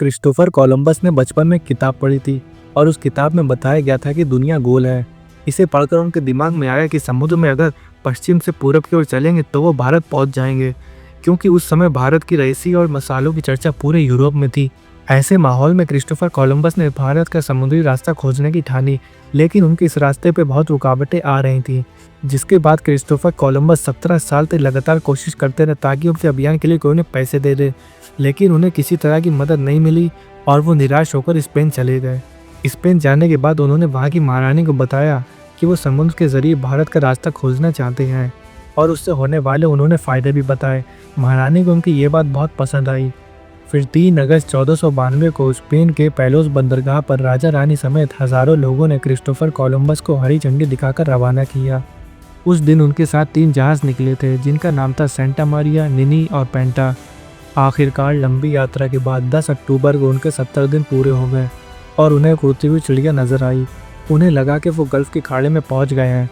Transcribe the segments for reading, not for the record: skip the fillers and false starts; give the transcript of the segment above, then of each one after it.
Christopher Columbus ने बचपन में एक किताब पढ़ी थी और उस किताब में बताया गया था कि दुनिया गोल है। इसे पढ़कर उनके दिमाग में आया कि समुद्र में अगर पश्चिम से पूरब की ओर चलेंगे तो वो भारत पहुंच जाएंगे, क्योंकि उस समय भारत की रईसी और मसालों की चर्चा पूरे यूरोप में थी। ऐसे माहौल में क्रिस्टोफर कोलंबस ने भारत का समुद्री रास्ता खोजने की ठानी, लेकिन उनके इस रास्ते पे बहुत रुकावटें आ रही थी। जिसके बाद क्रिस्टोफर कोलंबस 17 साल तक लगातार कोशिश करते रहे ताकि उनके अभियान के लिए कोई उन्हें पैसे दे दे, लेकिन उन्हें किसी तरह की मदद नहीं मिली और वो निराश होकर स्पेन चले गए। स्पेन जाने के बाद उन्होंने वहाँ की महारानी को बताया कि वो समुद्र के जरिए भारत का रास्ता खोजना चाहते हैं और उससे होने वाले उन्होंने फ़ायदे भी बताए। महारानी को उनकी ये बात बहुत पसंद आई। फिर 3 अगस्त 1492 को स्पेन के पैलोस बंदरगाह पर राजा रानी समेत हज़ारों लोगों ने क्रिस्टोफर कोलंबस को हरी झंडी दिखाकर रवाना किया। उस दिन उनके साथ 3 जहाज़ निकले थे जिनका नाम था सेंटा मारिया, निनी और पेंटा। आखिरकार लंबी यात्रा के बाद 10 अक्टूबर को उनके 70 दिन पूरे हो गए और उन्हें एक उड़ती हुई चिड़िया नजर आई। उन्हें लगा कि वो गल्फ के खाड़े में पहुंच गए हैं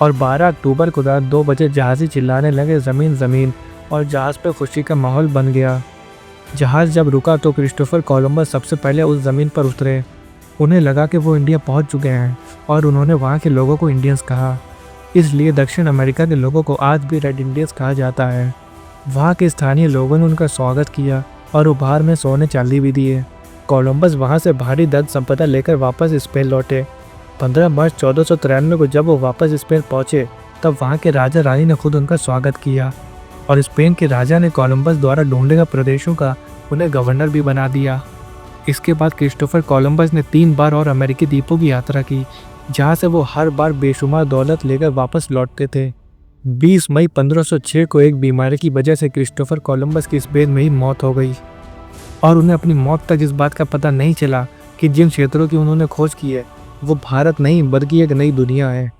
और 12 अक्टूबर को रात 2 बजे जहाज़ी चिल्लाने लगे ज़मीन ज़मीन, और जहाज़ पे खुशी का माहौल बन गया। जहाज़ जब रुका तो क्रिस्टोफर कोलंबस सबसे पहले उस ज़मीन पर उतरे। उन्हें लगा कि वो इंडिया पहुंच चुके हैं और उन्होंने वहाँ के लोगों को इंडियंस कहा। इसलिए दक्षिण अमेरिका के लोगों को आज भी रेड इंडियंस कहा जाता है। वहाँ के स्थानीय लोगों ने उनका स्वागत किया और उपहार में सोने चांदी भी दिए। कोलंबस वहाँ से भारी धन संपदा लेकर वापस स्पेन लौटे। 15 मार्च 1493 को जब वो वापस स्पेन पहुँचे तब वहाँ के राजा रानी ने खुद उनका स्वागत किया और स्पेन के राजा ने कोलंबस द्वारा ढूंढे गए प्रदेशों का उन्हें गवर्नर भी बना दिया। इसके बाद क्रिस्टोफर कोलंबस ने 3 बार और अमेरिकी द्वीपों की यात्रा की, जहाँ से वो हर बार बेशुमार दौलत लेकर वापस लौटते थे। 20 मई 1506 को एक बीमारी की वजह से क्रिस्टोफर कोलंबस की स्पेन में ही मौत हो गई और उन्हें अपनी मौत तक इस बात का पता नहीं चला कि जिन क्षेत्रों की उन्होंने खोज की है वो भारत नहीं बल्कि एक नई दुनिया है।